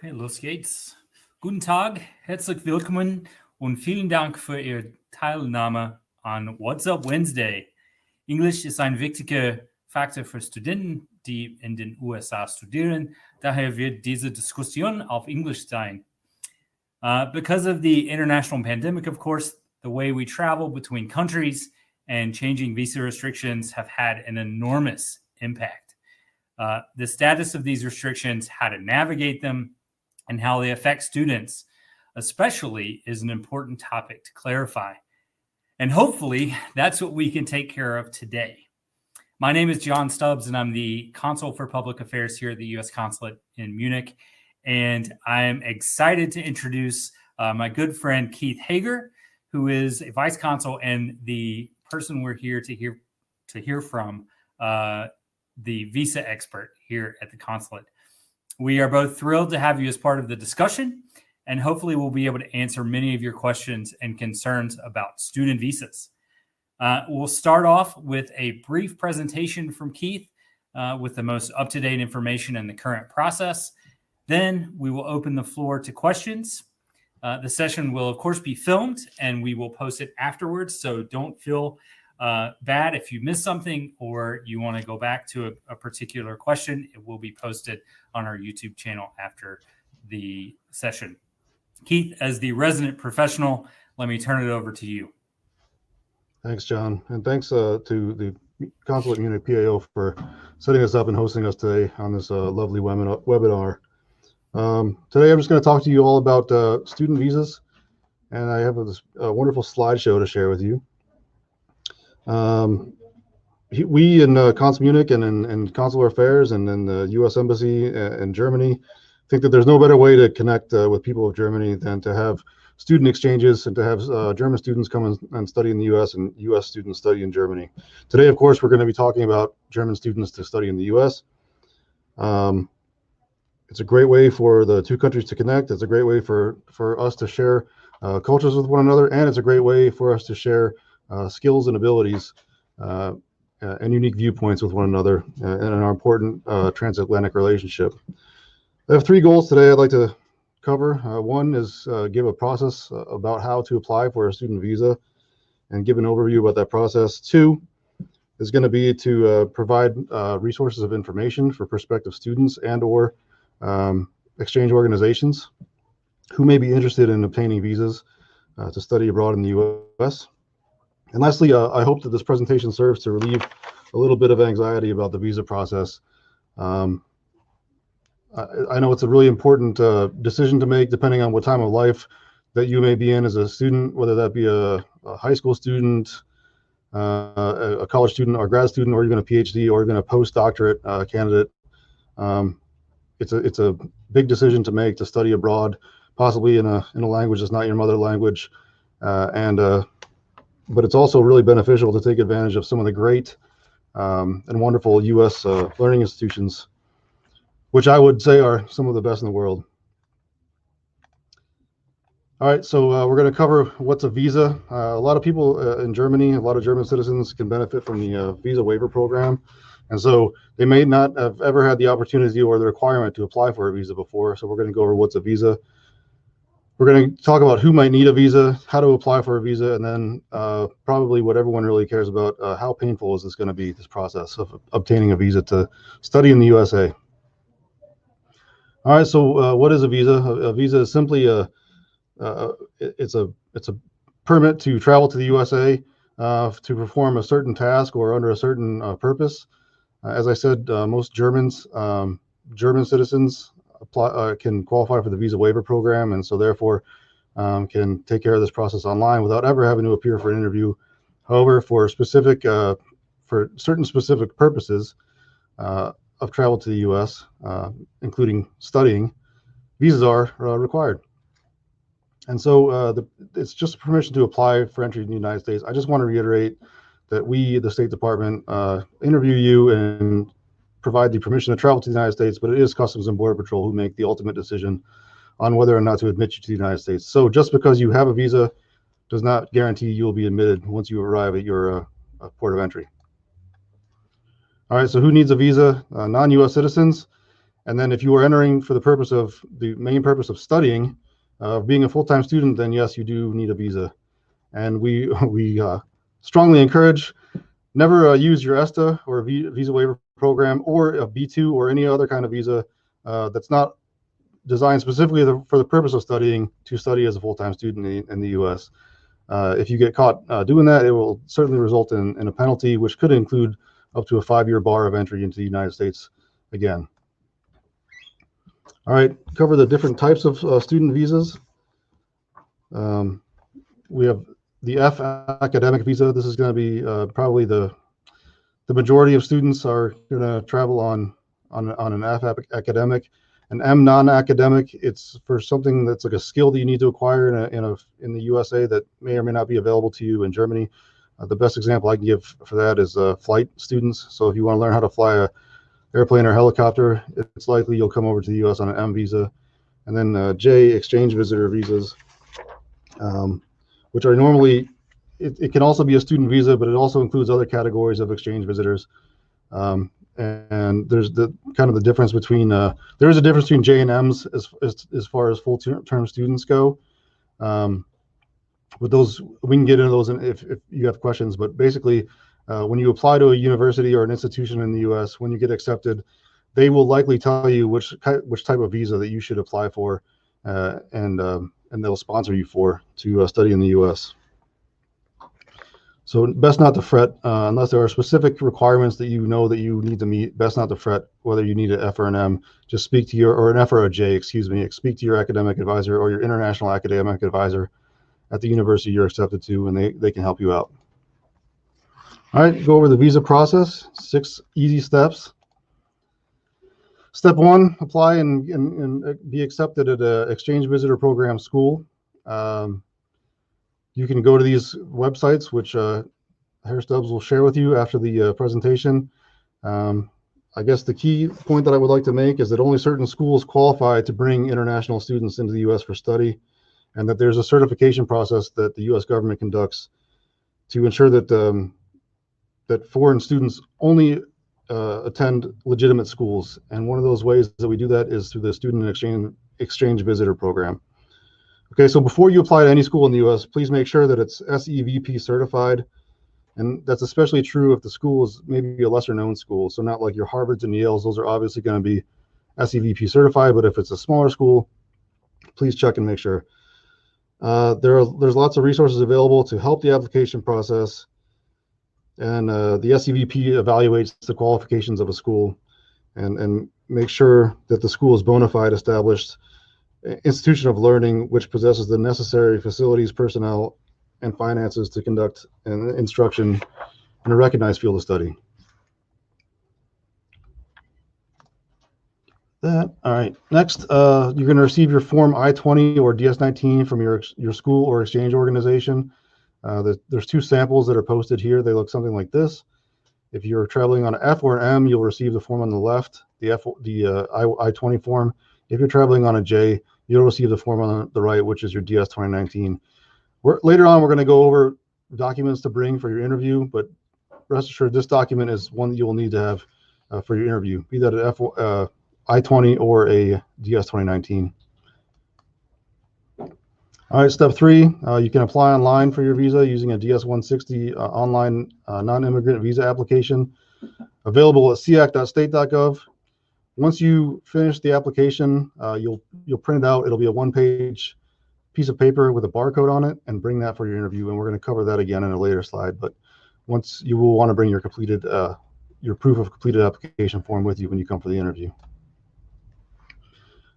Okay, los geht's. Guten Tag, herzlich willkommen und vielen Dank für Ihre Teilnahme an What's Up Wednesday. Englisch ist ein wichtiger Faktor für Studenten, die in den USA studieren. Daher wird diese Diskussion auf Englisch sein. Because of the international pandemic, of course, the way we travel between countries and changing visa restrictions have had an enormous impact. The status of these restrictions, how to navigate them, and how they affect students, especially, is an important topic to clarify. And hopefully, that's what we can take care of today. My name is John Stubbs, and I'm the Consul for Public Affairs here at the U.S. Consulate in Munich. And I'm excited to introduce my good friend Keith Hager, who is a Vice Consul and the person we're here to hear from, the visa expert here at the consulate. We are both thrilled to have you as part of the discussion, and hopefully we'll be able to answer many of your questions and concerns about student visas. We'll start off with a brief presentation from Keith with the most up-to-date information in the current process. Then we will open the floor to questions. The session will, of course, be filmed, and we will post it afterwards, so don't feel bad if you miss something or you want to go back to a particular question. It will be posted on our YouTube channel after the session. Keith, as the resident professional, let me turn it over to you. Thanks, John. And thanks to the Consulate Munich PAO for setting us up and hosting us today on this lovely webinar. Today, I'm just going to talk to you all about student visas, and I have this wonderful slideshow to share with you. We in Consul Munich and in Consular Affairs and in the U.S. Embassy in Germany think that there's no better way to connect with people of Germany than to have student exchanges and to have German students come and study in the U.S. and U.S. students study in Germany. Today, of course, we're going to be talking about German students to study in the U.S. It's a great way for the two countries to connect. It's a great way for us to share cultures with one another, and it's a great way for us to share skills and abilities and unique viewpoints with one another in our important transatlantic relationship. I have three goals today I'd like to cover. One is give a process about how to apply for a student visa and give an overview about that process. Two is going to be to provide resources of information for prospective students and or exchange organizations who may be interested in obtaining visas to study abroad in the U.S. And lastly, I hope that this presentation serves to relieve a little bit of anxiety about the visa process. I know it's a really important decision to make depending on what time of life that you may be in as a student, whether that be a high school student, a college student or grad student, or even a PhD or even a postdoctorate candidate. It's a big decision to make to study abroad, possibly in a language that's not your mother language, but it's also really beneficial to take advantage of some of the great and wonderful U.S. Learning institutions, which I would say are some of the best in the world. All right, so we're going to cover what's a visa. A lot of people in Germany, a lot of German citizens can benefit from the visa waiver program. And so they may not have ever had the opportunity or the requirement to apply for a visa before. So we're going to go over what's a visa. We're going to talk about who might need a visa, how to apply for a visa, and then probably what everyone really cares about, how painful is this going to be, this process of obtaining a visa to study in the USA. All right, so what is a visa? A visa is simply it's a permit to travel to the USA to perform a certain task or under a certain purpose. As I said, most German citizens can qualify for the visa waiver program, and so therefore can take care of this process online without ever having to appear for an interview. However, for certain specific purposes of travel to the U.S., including studying, visas are required. And so it's just permission to apply for entry in the United States. I just want to reiterate that we, the State Department, interview you and provide the permission to travel to the United States, but it is Customs and Border Patrol who make the ultimate decision on whether or not to admit you to the United States. So just because you have a visa does not guarantee you will be admitted once you arrive at your port of entry. All right, so who needs a visa? Non-U.S. citizens And then if you are entering for the main purpose of studying, being a full-time student, then yes, you do need a visa. And we strongly encourage never use your ESTA or a visa waiver program or a B2 or any other kind of visa that's not designed specifically for the purpose of studying to study as a full-time student in the US. If you get caught doing that, it will certainly result in a penalty, which could include up to a 5-year bar of entry into the United States again. All right, cover the different types of student visas. We have the F academic visa. This is going to be probably the majority of students are going to travel on an F academic. An M non-academic, it's for something that's like a skill that you need to acquire in the USA that may or may not be available to you in Germany. The best example I can give for that is flight students. So if you want to learn how to fly a airplane or helicopter, it's likely you'll come over to the US on an M visa. And then J, exchange visitor visas, which are normally, it can also be a student visa, but it also includes other categories of exchange visitors. And there's the kind of the difference between, there is a difference between J and M's as far as full-term students go. With those, we can get into those if you have questions, but basically, when you apply to a university or an institution in the US, when you get accepted, they will likely tell you which type of visa that you should apply for, and they'll sponsor you for to study in the US. So best not to fret unless there are specific requirements that you know that you need to meet. Best not to fret whether you need an F or an M. Just speak to or an F or a J, excuse me. Speak to your academic advisor or your international academic advisor at the university you're accepted to, and they can help you out. All right, go over the visa process. 6 easy steps. Step 1: apply and be accepted at an exchange visitor program school. You can go to these websites, which Herr Stubbs will share with you after the presentation. I guess the key point that I would like to make is that only certain schools qualify to bring international students into the US for study, and that there's a certification process that the US government conducts to ensure that that foreign students only attend legitimate schools. And one of those ways that we do that is through the Student Exchange Visitor Program. Okay, so before you apply to any school in the US, please make sure that it's SEVP certified. And that's especially true if the school is maybe a lesser known school. So not like your Harvards and Yales, those are obviously going to be SEVP certified, but if it's a smaller school, please check and make sure. There's lots of resources available to help the application process. And the SEVP evaluates the qualifications of a school and make sure that the school is bona fide, established institution of learning, which possesses the necessary facilities, personnel, and finances to conduct an instruction in a recognized field of study. All right. Next, you're going to receive your Form I-20 or DS-19 from your school or exchange organization. There's 2 samples that are posted here. They look something like this. If you're traveling on an F or an M, you'll receive the form on the left, the I-20 form. If you're traveling on a J, you'll receive the form on the right, which is your DS 2019. Later on, we're going to go over documents to bring for your interview, but rest assured, this document is one that you will need to have for your interview, be that an I-20 or a DS 2019. All right, step 3, you can apply online for your visa using a DS-160 online non-immigrant visa application, available at seac.state.gov. Once you finish the application, you'll print it out. It'll be a 1-page piece of paper with a barcode on it, and bring that for your interview. And we're going to cover that again in a later slide. But once you will want to bring your completed, your proof of completed application form with you when you come for the interview.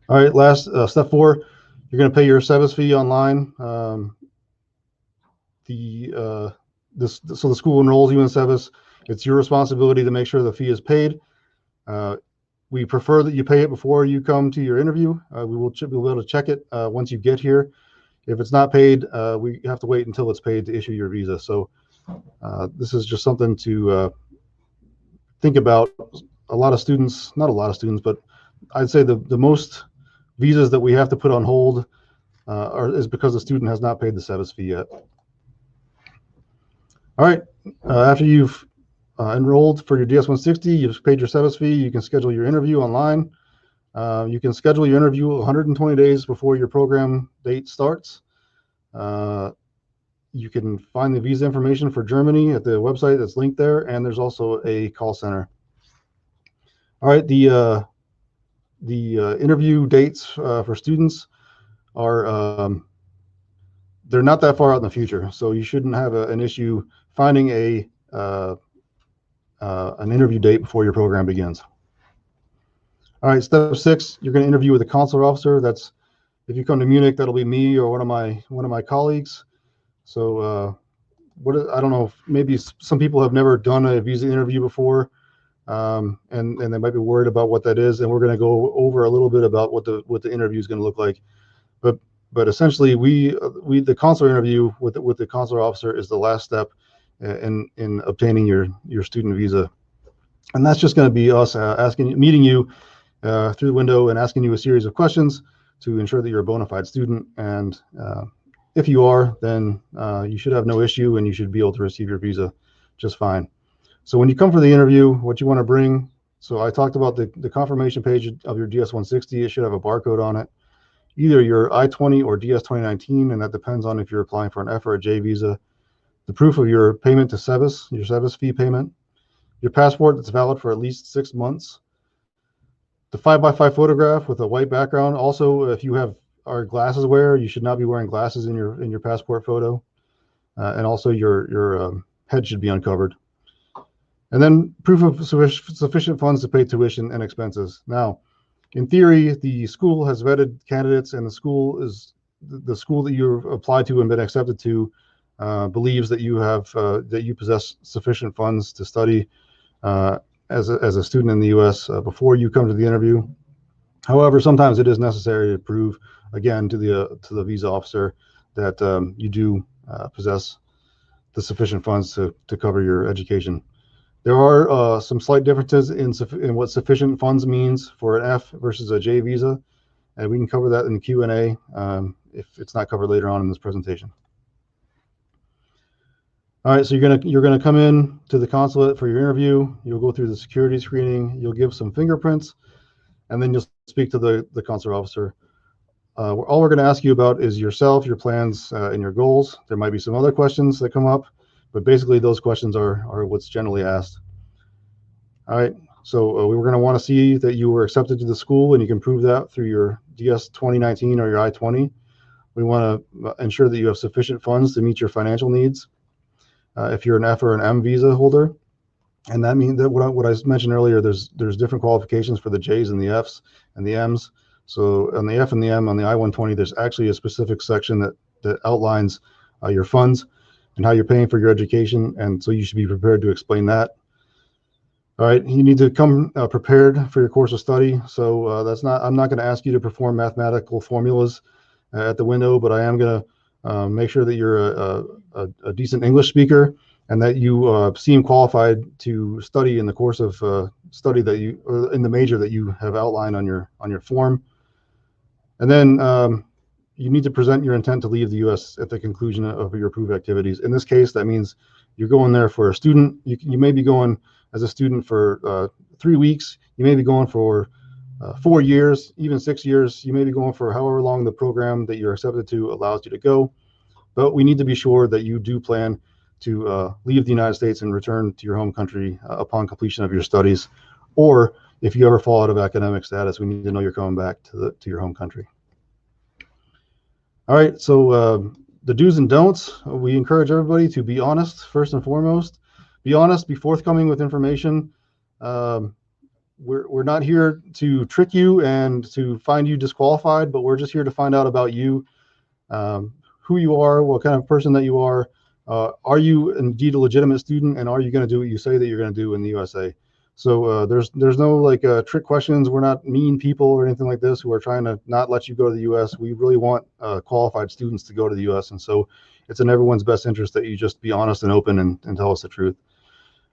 All right, last step 4, you're going to pay your SEVIS fee online. So the school enrolls you in SEVIS. It's your responsibility to make sure the fee is paid. We prefer that you pay it before you come to your interview. We will be able to check it once you get here. If it's not paid, we have to wait until it's paid to issue your visa. So this is just something to think about. A lot of students, not a lot of students, but I'd say the most visas that we have to put on hold is because the student has not paid the SEVIS fee yet. All right, after you've enrolled for your DS-160, you've paid your SEVIS fee, you can schedule your interview online. You can schedule your interview 120 days before your program date starts. You can find the visa information for Germany at the website that's linked there, and there's also a call center. All right, the interview dates for students are they're not that far out in the future, so you shouldn't have an issue finding an interview date before your program begins. All right, step 6, you're going to interview with a consular officer. That's, if you come to Munich, that'll be me or one of my colleagues. So I don't know, if maybe some people have never done a visa interview before, and they might be worried about what that is, and we're going to go over a little bit about what the interview is going to look like. But essentially, the consular interview with the consular officer is the last step in obtaining your student visa, and that's just going to be us meeting you through the window and asking you a series of questions to ensure that you're a bona fide student. And if you are, then you should have no issue, and you should be able to receive your visa just fine. So when you come for the interview, what you want to bring, so I talked about the confirmation page of your DS-160. It should have a barcode on it, either your I-20 or DS-2019, and that depends on if you're applying for an F or a J visa. The proof of your payment to SEVIS, your SEVIS fee payment, your passport that's valid for at least 6 months, the 5x5 photograph with a white background. Also, if you are glasses wearer, you should not be wearing glasses in your passport photo, and also your head should be uncovered. And then proof of sufficient funds to pay tuition and expenses. Now, in theory, the school has vetted candidates, and the school that you've applied to and been accepted to believes that you possess sufficient funds to study as a student in the U.S. Before you come to the interview. However, sometimes it is necessary to prove again to the visa officer that you do possess the sufficient funds to cover your education. There are some slight differences in what sufficient funds means for an F versus a J visa, and we can cover that in the Q&A if it's not covered later on in this presentation. All right, so you're gonna come in to the consulate for your interview. You'll go through the security screening. You'll give some fingerprints, and then you'll speak to the consular officer. All we're going to ask you about is yourself, your plans, and your goals. There might be some other questions that come up, but basically those questions are what's generally asked. All right, so we were going to want to see that you were accepted to the school, and you can prove that through your DS-2019 or your I-20. We want to ensure that you have sufficient funds to meet your financial needs. If you're an F or an M visa holder, and that means that what I mentioned earlier, there's different qualifications for the J's and the F's and the M's. So on the F and the M on the I-120, there's actually a specific section that outlines your funds and how you're paying for your education, and so you should be prepared to explain that. All right, you need to come prepared for your course of study. So I'm not going to ask you to perform mathematical formulas at the window, but I am going to make sure that you're a decent English speaker, and that you seem qualified to study in the course of study in the major that you have outlined on your form. And then you need to present your intent to leave the U.S. at the conclusion of your approved activities. In this case, that means you're going there for a student. You may be going as a student for 3 weeks. You may be going for 4 years, even 6 years. You may be going for however long the program that you're accepted to allows you to go. But we need to be sure that you do plan to leave the United States and return to your home country upon completion of your studies, or if you ever fall out of academic status, we need to know you're coming back to your home country. All right, so the do's and don'ts. We encourage everybody to be honest first and foremost. Be honest, be forthcoming with information. We're not here to trick you and to find you disqualified, but we're just here to find out about you, who you are, what kind of person that you are. Are you indeed a legitimate student, and are you going to do what you say that you're going to do in the USA? So there's no trick questions. We're not mean people or anything like this who are trying to not let you go to the US. We really want qualified students to go to the US, and so it's in everyone's best interest that you just be honest and open and tell us the truth.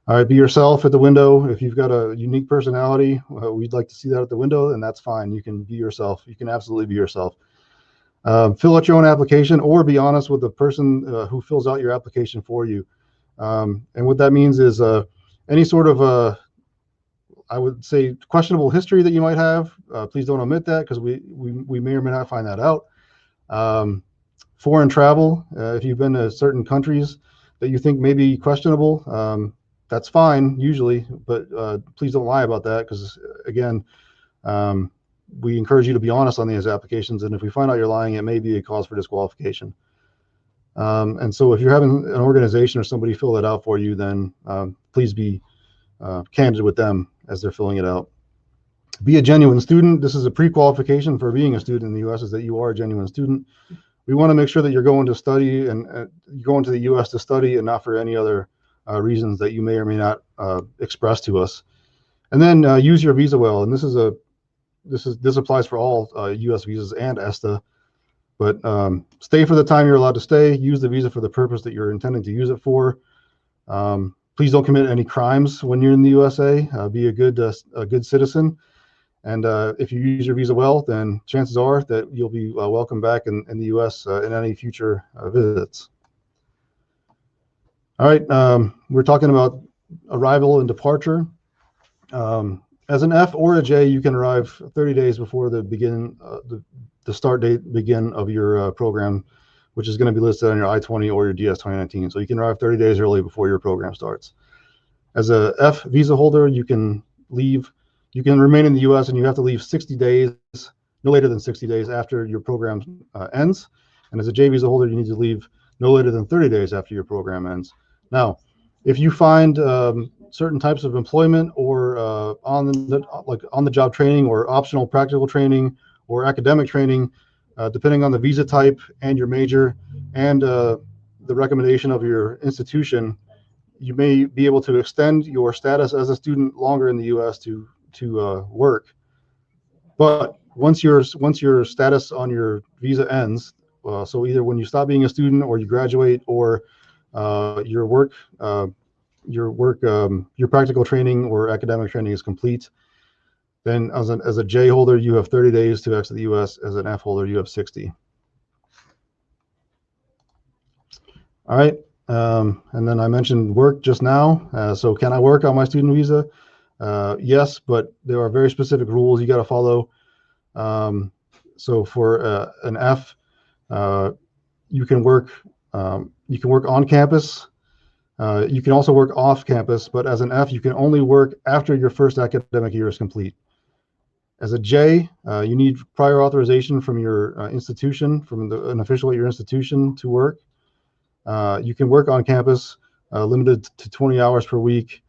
All right, be yourself at the window. If you've got a unique personality, we'd like to see that at the window, and that's fine. You can be yourself. You can absolutely be yourself. Fill out your own application, or be honest with the person who fills out your application for you. And what that means is any sort of I would say questionable history that you might have, please don't omit that, because we may or may not find that out. Foreign travel, if you've been to certain countries that you think may be questionable, that's fine usually, but please don't lie about that, because again, we encourage you to be honest on these applications, and if we find out you're lying, it may be a cause for disqualification. And so if you're having an organization or somebody fill that out for you, then please be candid with them as they're filling it out. Be a genuine student. This is a pre-qualification for being a student in the U.S. is that you are a genuine student. We want to make sure that you're going to study and you're going to the U.S. to study and not for any other reasons that you may or may not express to us. And then use your visa well. And this applies for all U.S. visas and ESTA. But stay for the time you're allowed to stay. Use the visa for the purpose that you're intending to use it for. Please don't commit any crimes when you're in the USA. Be a good citizen. And if you use your visa well, then chances are that you'll be welcome back in the U.S. In any future visits. All right, we're talking about arrival and departure. As an F or a J, you can arrive 30 days before the start date of your program, which is going to be listed on your I-20 or your DS 2019. So you can arrive 30 days early before your program starts. As a F visa holder, you can remain in the U.S. and you have to leave 60 days, no later than 60 days after your program ends. And as a J visa holder, you need to leave no later than 30 days after your program ends. Now, if you find certain types of employment or on the job training or optional practical training or academic training, depending on the visa type and your major and the recommendation of your institution, you may be able to extend your status as a student longer in the U.S. to work. But once your status on your visa ends, so either when you stop being a student or you graduate or your practical training or academic training is complete, then as a J holder, you have 30 days to exit the U.S. As an F holder, you have 60. All right. And then I mentioned work just now. So can I work on my student visa? Yes, but there are very specific rules you got to follow. So for an F, you can work on campus. You can also work off campus, but as an F, you can only work after your first academic year is complete. As a J, you need prior authorization from your institution, from an official at your institution to work. You can work on campus, limited to 20 hours per week.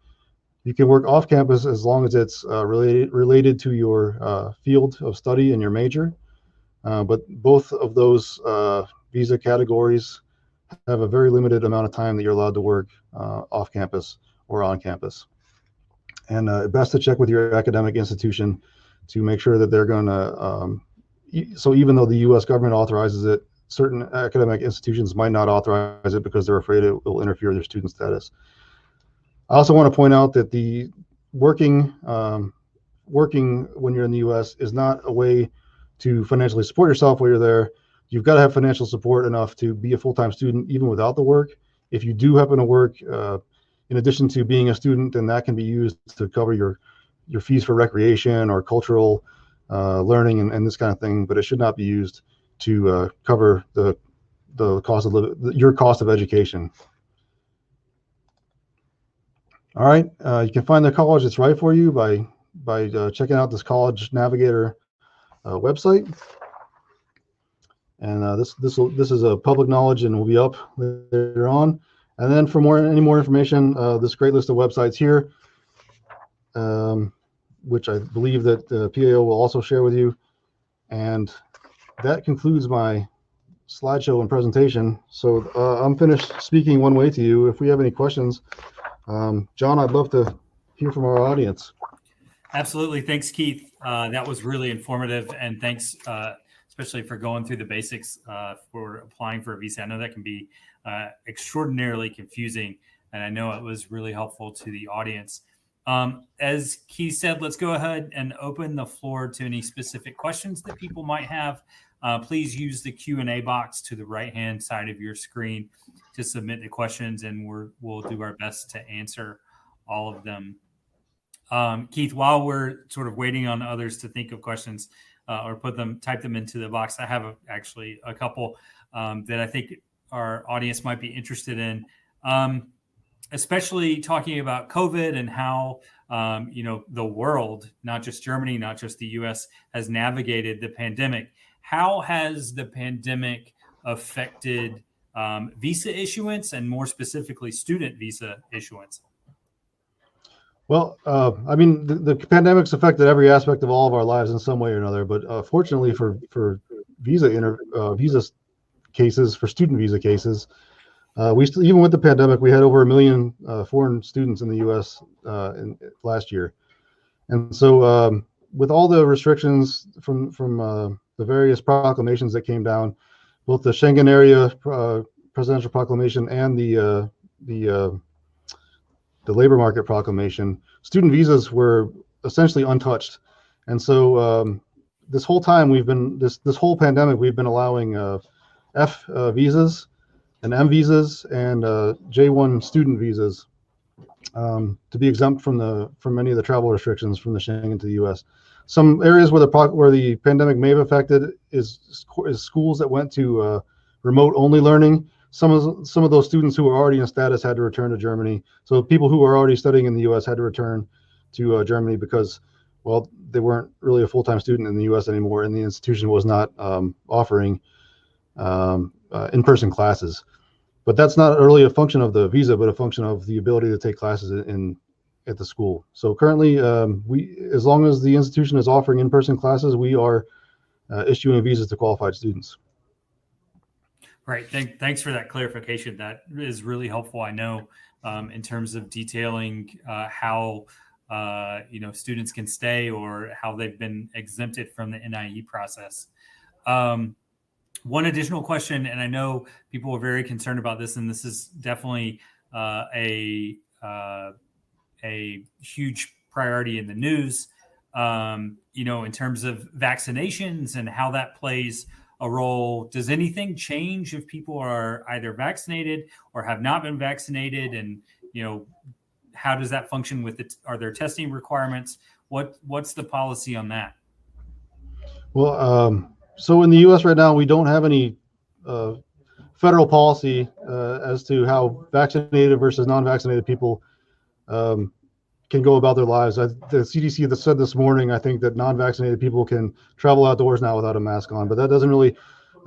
You can work off campus as long as it's related to your field of study and your major. But both of those visa categories have a very limited amount of time that you're allowed to work off campus or on campus. And best to check with your academic institution to make sure that they're going to, so even though the U.S. government authorizes it, certain academic institutions might not authorize it because they're afraid it will interfere with their student status. I also want to point out that the working when you're in the U.S. is not a way to financially support yourself while you're there. You've got to have financial support enough to be a full-time student even without the work. If you do happen to work in addition to being a student, then that can be used to cover your fees for recreation or cultural learning and this kind of thing, but it should not be used to cover the cost of your cost of education. All right, you can find the college that's right for you by checking out this College Navigator website. And this is a public knowledge and will be up later on. And then for any more information, this great list of websites here, which I believe that the PAO will also share with you. And that concludes my slideshow and presentation. So I'm finished speaking one way to you. If we have any questions, John, I'd love to hear from our audience. Absolutely. Thanks, Keith. That was really informative. And thanks, especially for going through the basics for applying for a visa. I know that can be extraordinarily confusing, and I know it was really helpful to the audience. As Keith said, let's go ahead and open the floor to any specific questions that people might have. Please use the Q&A box to the right-hand side of your screen to submit the questions, and we'll do our best to answer all of them. Keith, while we're sort of waiting on others to think of questions or type them into the box, I have actually a couple that I think our audience might be interested in, especially talking about COVID and how the world, not just Germany, not just the U.S., has navigated the pandemic. How has the pandemic affected visa issuance, and more specifically, student visa issuance? Well, I mean, the pandemic's affected every aspect of all of our lives in some way or another. But fortunately for visa cases, for student visa cases, even with the pandemic, we had over 1 million foreign students in the U.S. Last year, and so with all the restrictions from the various proclamations that came down, both the Schengen area presidential proclamation and the labor market proclamation, student visas were essentially untouched. And so this whole time this whole pandemic, we've been allowing F visas and M visas and J1 student visas to be exempt from many of the travel restrictions from the Schengen to the U.S. Some areas where the pandemic may have affected is schools that went to remote only learning. Some of those students who were already in status had to return to Germany. So people who were already studying in the U.S. had to return to Germany because, well, they weren't really a full-time student in the U.S. anymore, and the institution was not offering in-person classes. But that's not really a function of the visa, but a function of the ability to take classes at the school. So currently, as long as the institution is offering in-person classes, we are issuing visas to qualified students. Right. Thanks for that clarification. That is really helpful. I know in terms of detailing how students can stay or how they've been exempted from the NIE process. One additional question, and I know people are very concerned about this, and this is definitely a huge priority in the news. In terms of vaccinations and how that plays a role. Does anything change if people are either vaccinated or have not been vaccinated? And, how does that function are there testing requirements? What's the policy on that? Well, so in the U.S. right now, we don't have any federal policy as to how vaccinated versus non-vaccinated people can go about their lives. The CDC that said this morning, I think, that non-vaccinated people can travel outdoors now without a mask on, but that doesn't really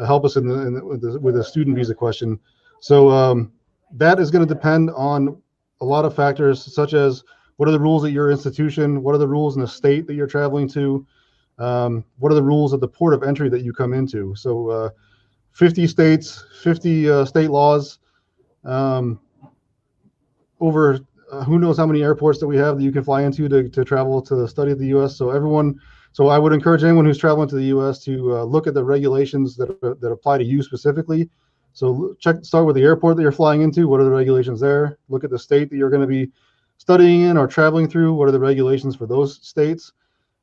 help us with the student visa question. So that is going to depend on a lot of factors, such as what are the rules at your institution, what are the rules in the state that you're traveling to, what are the rules at the port of entry that you come into. So 50 states, 50 state laws, over who knows how many airports that we have that you can fly into to travel to study at the U.S. So I would encourage anyone who's traveling to the U.S. to look at the regulations that apply to you specifically. So start with the airport that you're flying into. What are the regulations there? Look at the state that you're going to be studying in or traveling through. What are the regulations for those states?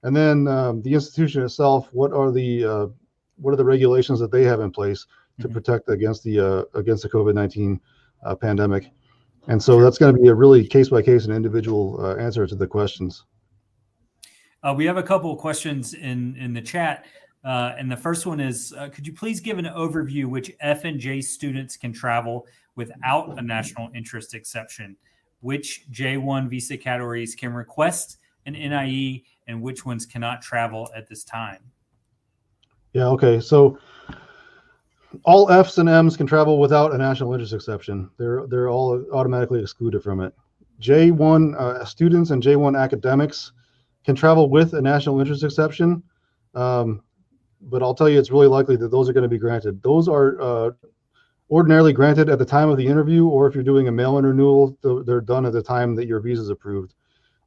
And then the institution itself. What are the regulations that they have in place to protect against the COVID-19 pandemic? And so that's going to be a really case-by-case and individual answer to the questions. We have a couple of questions in the chat. And the first one is, could you please give an overview which F and J students can travel without a national interest exception? Which J1 visa categories can request an NIE and which ones cannot travel at this time? Yeah, okay. So all Fs and Ms can travel without a national interest exception. They're all automatically excluded from it. J1 students and J1 academics can travel with a national interest exception, but I'll tell you it's really likely that those are going to be granted. Those are ordinarily granted at the time of the interview, or if you're doing a mail-in renewal, they're done at the time that your visa is approved.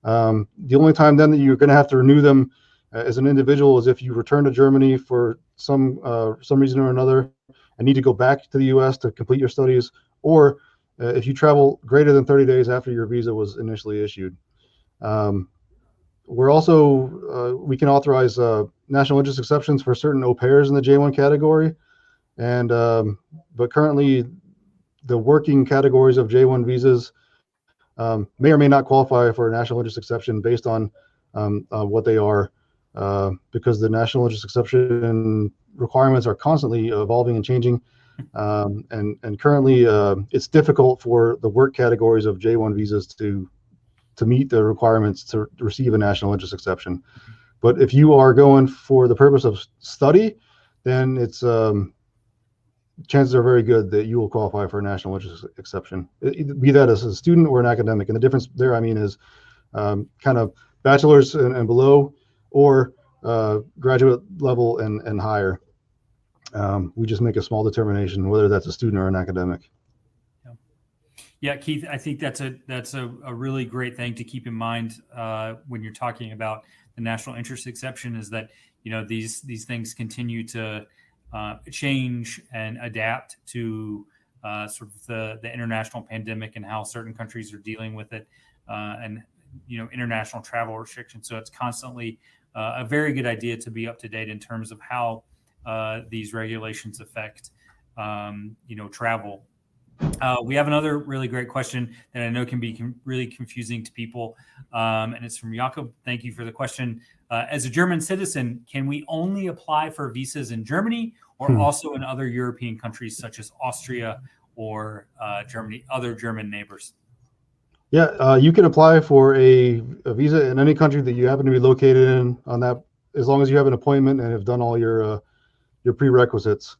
The only time then that you're going to have to renew them as an individual is if you return to Germany for some reason or another and need to go back to the U.S. to complete your studies, or if you travel greater than 30 days after your visa was initially issued. We're also, we can authorize national interest exceptions for certain au pairs in the J1 category. And, but currently the working categories of J1 visas may or may not qualify for a national interest exception based on what they are, because the national interest exception requirements are constantly evolving and changing. And currently, it's difficult for the work categories of J1 visas to meet the requirements to receive a national interest exception. But if you are going for the purpose of study, then it's chances are very good that you will qualify for a national interest exception, be that as a student or an academic. And the difference there, I mean, is kind of bachelor's and below, or graduate level and higher. We just make a small determination whether that's a student or an academic. Yeah, Keith, I think that's a really great thing to keep in mind when you're talking about the national interest exception, is that, you know, these things continue to change and adapt to sort of the international pandemic and how certain countries are dealing with it, and, you know, international travel restrictions. So it's constantly a very good idea to be up to date in terms of how these regulations affect, you know, travel. We have another really great question that I know can be really confusing to people, and it's from Jakob. Thank you for the question. As a German citizen, can we only apply for visas in Germany, or also in other European countries such as Austria or Germany, other German neighbors? Yeah, you can apply for a visa in any country that you happen to be located in, on that, as long as you have an appointment and have done all your prerequisites.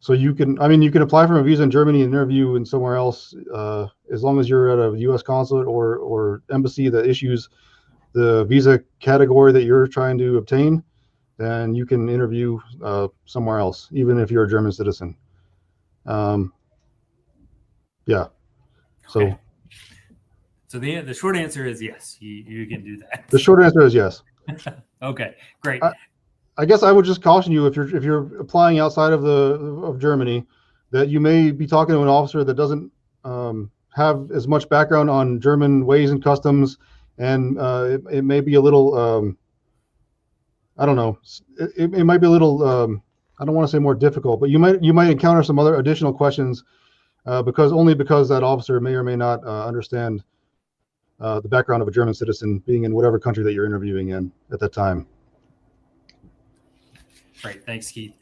So you can apply for a visa in Germany and interview in somewhere else, as long as you're at a U.S. consulate or embassy that issues the visa category that you're trying to obtain. Then you can interview somewhere else, even if you're a German citizen. Yeah. So. Okay. So the short answer is yes, you can do that. The short answer is yes. Okay, great. I guess I would just caution you, if you're applying outside of Germany, that you may be talking to an officer that doesn't have as much background on German ways and customs, and it may be a little I don't know. It might be a little I don't want to say more difficult, but you might encounter some other additional questions because that officer may or may not understand the background of a German citizen being in whatever country that you're interviewing in at that time. Great. Thanks, Keith.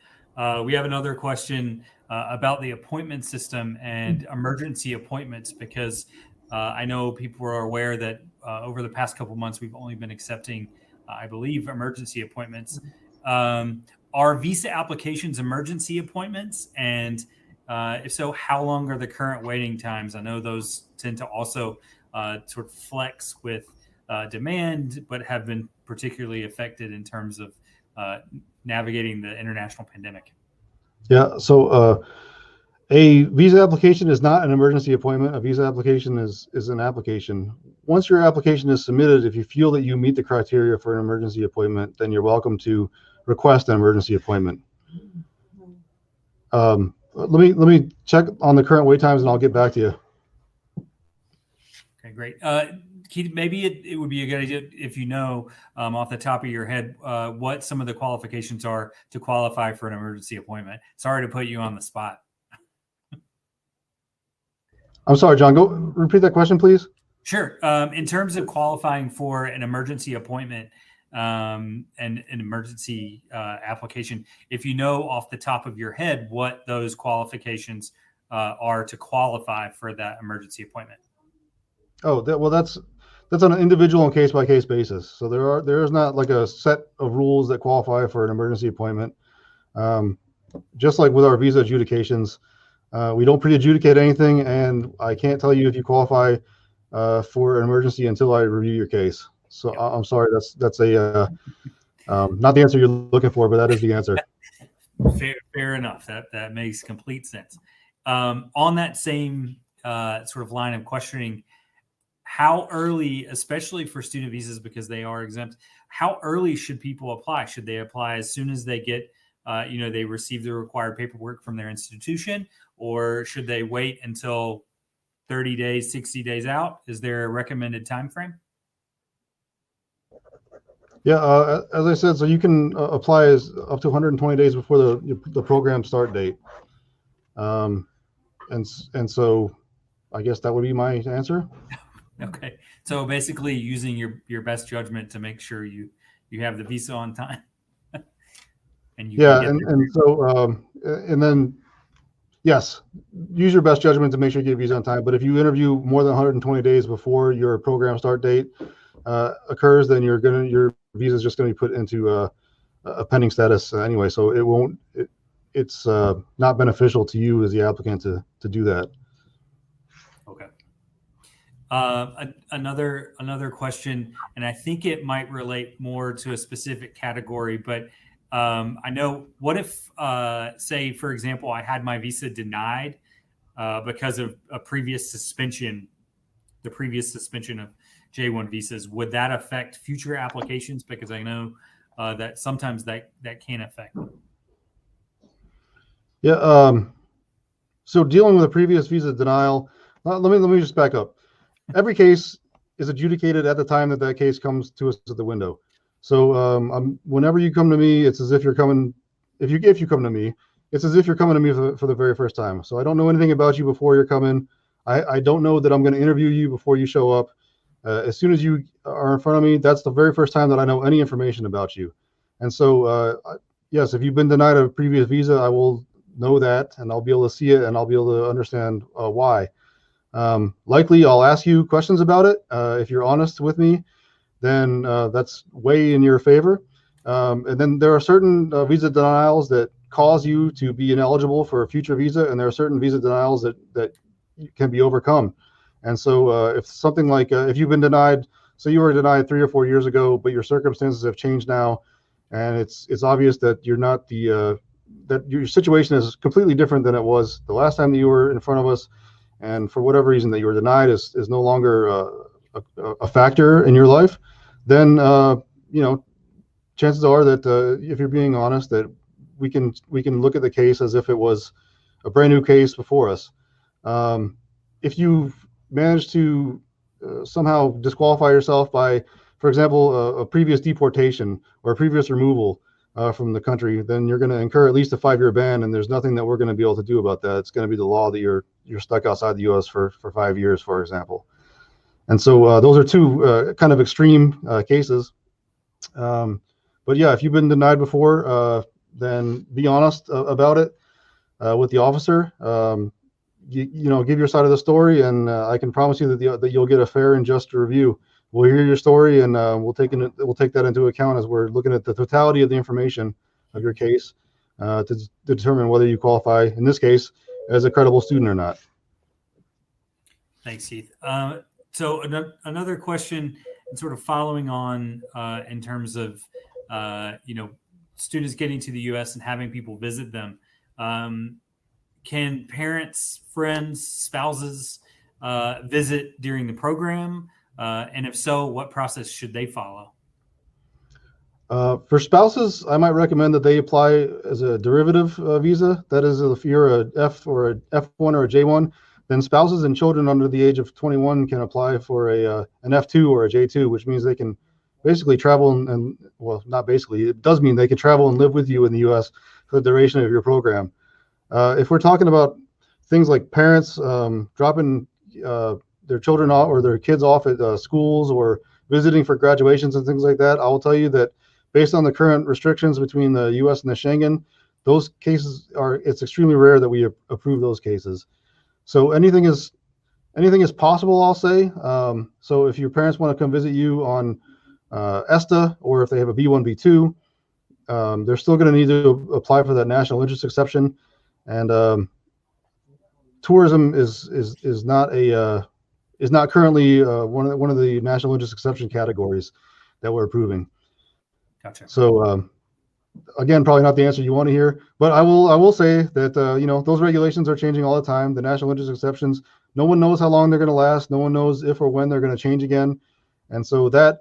We have another question about the appointment system and emergency appointments, because I know people are aware that over the past couple of months, we've only been accepting, I believe, emergency appointments. Are visa applications emergency appointments? And if so, how long are the current waiting times? I know those tend to also sort of flex with demand, but have been particularly affected in terms of navigating the international pandemic. Yeah, so a visa application is not an emergency appointment. A visa application is an application. Once your application is submitted, if you feel that you meet the criteria for an emergency appointment, then you're welcome to request an emergency appointment. Let me check on the current wait times, and I'll get back to you. Okay, great. Keith, maybe it would be a good idea if you know off the top of your head what some of the qualifications are to qualify for an emergency appointment. Sorry to put you on the spot. I'm sorry, John. Go repeat that question, please. Sure. In terms of qualifying for an emergency appointment and an emergency application, if you know off the top of your head what those qualifications are to qualify for that emergency appointment. Oh, that's on an individual and case-by-case basis. So there is not like a set of rules that qualify for an emergency appointment. Just like with our visa adjudications, we don't pre-adjudicate anything, and I can't tell you if you qualify for an emergency until I review your case. So yeah. I'm sorry, that's a not the answer you're looking for, but that is the answer. Fair enough. That makes complete sense. On that same sort of line of questioning, how early, especially for student visas because they are exempt, how early should people apply? Should they apply as soon as they get, they receive the required paperwork from their institution, or should they wait until 30 days, 60 days out? Is there a recommended time frame? Yeah, as I said, so you can apply as up to 120 days before the program start date. And so I guess that would be my answer. Okay. So basically using your best judgment to make sure you have the visa on time. And you can Yeah, get there. and so and then yes, use your best judgment to make sure you get a visa on time. But if you interview more than 120 days before your program start date occurs, then your visa is just going to be put into a pending status anyway. So it won't. It's not beneficial to you as the applicant to do that. Okay. Another question, and I think it might relate more to a specific category, but I know, what if, say, for example, I had my visa denied because of a previous suspension, the previous suspension of J1 visas? Would that affect future applications? Because I know that sometimes that can affect them. Yeah. So dealing with a previous visa denial, let me just back up. Every case is adjudicated at the time that case comes to us at the window. So whenever you come to me, it's as if you're coming. If you come to me, it's as if you're coming to me for the very first time. So I don't know anything about you before you're coming. I don't know that I'm going to interview you before you show up. As soon as you are in front of me, that's the very first time that I know any information about you. And so yes, if you've been denied a previous visa, I will know that, and I'll be able to see it, and I'll be able to understand why. Likely I'll ask you questions about it. If you're honest with me, then that's way in your favor. And then there are certain visa denials that cause you to be ineligible for a future visa, and there are certain visa denials that can be overcome. And so if something like if you've been denied, so you were denied 3 or 4 years ago, but your circumstances have changed now, and it's obvious that you're not that your situation is completely different than it was the last time that you were in front of us, and for whatever reason that you were denied is no longer a factor in your life, then chances are that if you're being honest, that we can look at the case as if it was a brand new case before us. If you've managed to somehow disqualify yourself by, for example, a previous deportation or a previous removal from the country, then you're going to incur at least a 5-year ban, and there's nothing that we're going to be able to do about that. It's going to be the law that you're stuck outside the U.S. for 5 years, for example. And so those are two kind of extreme cases. But yeah, if you've been denied before, then be honest about it with the officer. Give your side of the story, and I can promise you that you'll get a fair and just review. We'll hear your story, and we'll take that into account as we're looking at the totality of the information of your case to determine whether you qualify, in this case, as a credible student or not. Thanks, Heath. So another question, and sort of following on in terms of students getting to the U.S. and having people visit them. Can parents, friends, spouses visit during the program? And if so, what process should they follow? For spouses, I might recommend that they apply as a derivative visa. That is, if you're a F or a F1 or a J1, then spouses and children under the age of 21 can apply for an F2 or a J2, which means they can basically travel and well, not basically, it does mean they can travel and live with you in the U.S. for the duration of your program. If we're talking about things like parents dropping their children off or their kids off at schools or visiting for graduations and things like that, I will tell you that based on the current restrictions between the U.S. and the Schengen, those cases it's extremely rare that we approve those cases. So anything is possible, I'll say. So if your parents want to come visit you on ESTA, or if they have a B1, B2, they're still going to need to apply for that national interest exception. And tourism is not currently one of the national interest exception categories that we're approving. Gotcha. So again, probably not the answer you want to hear, but I will say that those regulations are changing all the time. The national interest exceptions, no one knows how long they're going to last. No one knows if or when they're going to change again, and so that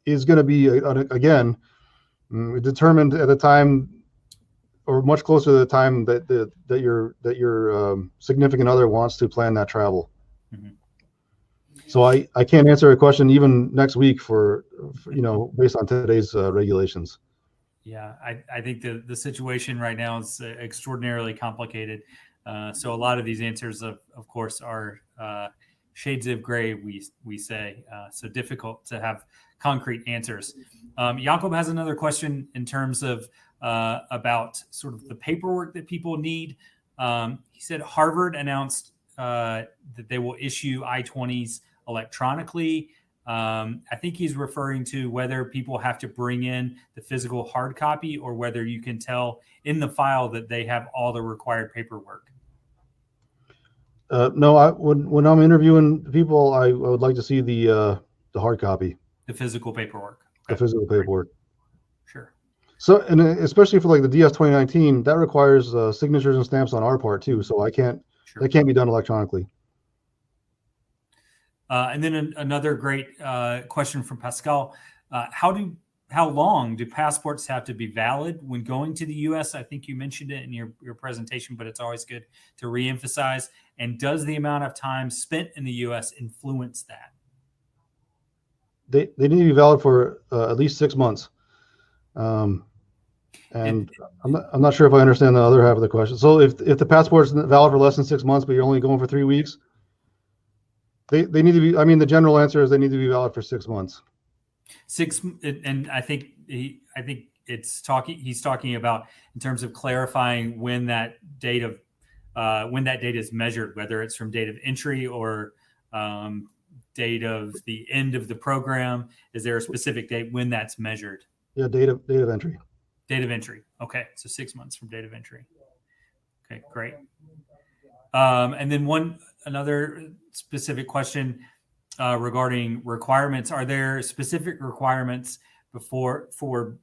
is going to be again determined at the time, or much closer to the time that your significant other wants to plan that travel. Mm-hmm. So I can't answer a question even next week for based on today's regulations. Yeah, I think the situation right now is extraordinarily complicated. So a lot of these answers, of course, are shades of gray, we say. So difficult to have concrete answers. Jakob has another question in terms of about sort of the paperwork that people need. He said Harvard announced that they will issue I-20s electronically. I think he's referring to whether people have to bring in the physical hard copy or whether you can tell in the file that they have all the required paperwork. No, when I'm interviewing people, I would like to see the hard copy, The physical paperwork. the physical paperwork. Sure. So, and especially for like the DS 2019, that requires signatures and stamps on our part too. So that can't be done electronically. And then another great question from Pascal. How long do passports have to be valid when going to the U.S.? I think you mentioned it in your presentation, but it's always good to reemphasize. And does the amount of time spent in the U.S. influence that? They need to be valid for at least 6 months. And I'm not sure if I understand the other half of the question. So if the passport is valid for less than 6 months, but you're only going for 3 weeks, they need to be. I mean, the general answer is they need to be valid for 6 months. And I think he's talking about in terms of clarifying when that date is measured, whether it's from date of entry or date of the end of the program. Is there a specific date when that's measured? Yeah, date of entry. Date of entry. Okay, so 6 months from date of entry. Okay, great. And then another specific question regarding requirements. Are there specific requirements for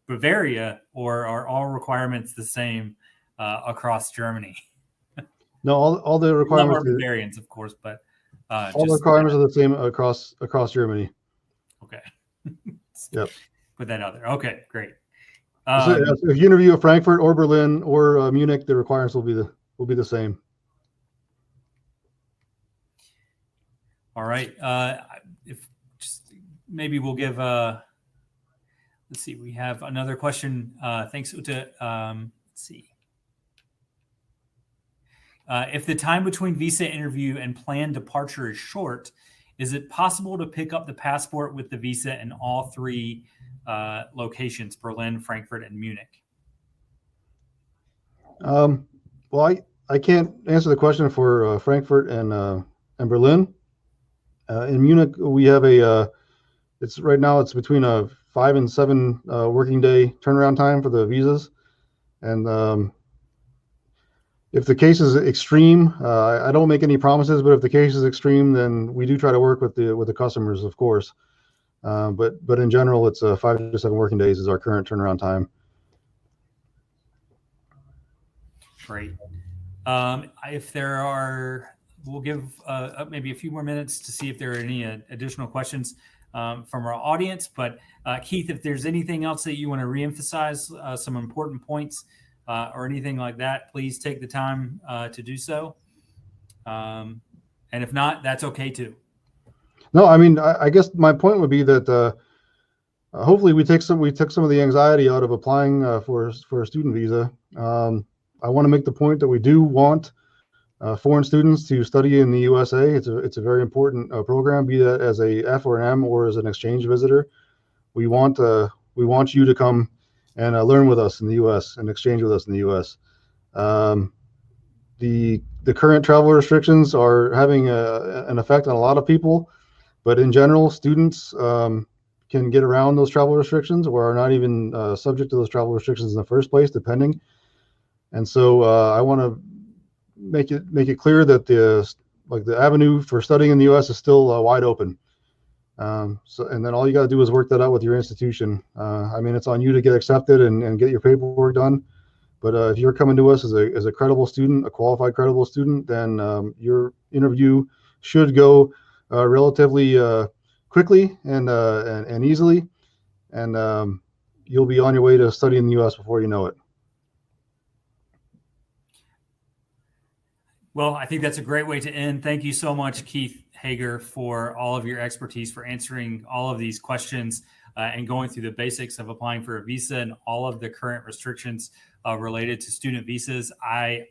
Bavaria, or are all requirements the same across Germany? No, all the requirements. Some are Bavarians, of course, but all the requirements are the same across Germany. Okay. Yep. Put that out there. Okay, great. So if you interview at Frankfurt or Berlin or Munich, the requirements will be the same. All right. If just maybe we'll give let's see. We have another question. Thanks, Ute. Let's see. If the time between visa interview and planned departure is short, is it possible to pick up the passport with the visa in all three locations, Berlin, Frankfurt, and Munich? Well, I can't answer the question for Frankfurt and Berlin. In Munich, we have it's right now it's between a 5 and 7 working day turnaround time for the visas. And if the case is extreme, I don't make any promises, but if the case is extreme, then we do try to work with the customers, of course. But in general, it's 5 to 7 working days is our current turnaround time. Great. If there are, we'll give maybe a few more minutes to see if there are any additional questions from our audience. But Keith, if there's anything else that you want to reemphasize, some important points or anything like that, please take the time to do so. And if not, that's okay too. No, I mean, I guess my point would be that hopefully we took some of the anxiety out of applying for a student visa. I want to make the point that we do want foreign students to study in the USA. It's a very important program, be that as a F or an M or as an exchange visitor. We want you to come and learn with us in the US and exchange with us in the US. The current travel restrictions are having an effect on a lot of people, but in general, students can get around those travel restrictions or are not even subject to those travel restrictions in the first place, depending. And so I want to make it clear that the avenue for studying in the U.S. is still wide open. And then all you got to do is work that out with your institution. I mean, it's on you to get accepted and get your paperwork done. But if you're coming to us as a credible student, a qualified credible student, then your interview should go relatively quickly and easily, and you'll be on your way to study in the U.S. before you know it. Well, I think that's a great way to end. Thank you so much, Keith Hager, for all of your expertise, for answering all of these questions and going through the basics of applying for a visa and all of the current restrictions related to student visas. I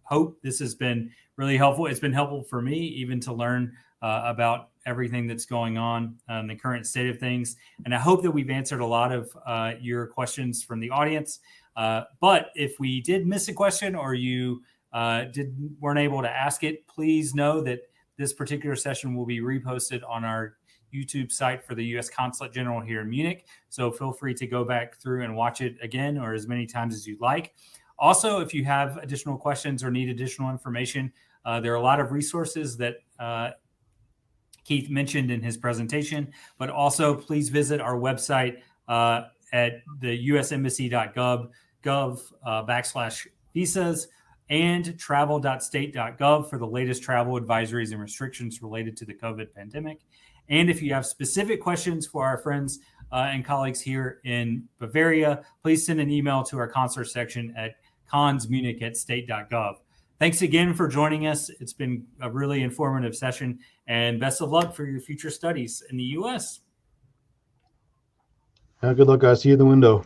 hope this has been really helpful. It's been helpful for me even to learn about everything that's going on in the current state of things. And I hope that we've answered a lot of your questions from the audience. But if we did miss a question or you weren't able to ask it, please know that this particular session will be reposted on our YouTube site for the U.S. Consulate General here in Munich. So feel free to go back through and watch it again or as many times as you'd like. Also, if you have additional questions or need additional information, there are a lot of resources that Keith mentioned in his presentation, but also please visit our website at the usembassy.gov/visas and travel.state.gov for the latest travel advisories and restrictions related to the COVID pandemic. And if you have specific questions for our friends and colleagues here in Bavaria, please send an email to our consular section at consmunich@state.gov. Thanks again for joining us. It's been a really informative session, and best of luck for your future studies in the U.S. Good luck, guys. See you in the window.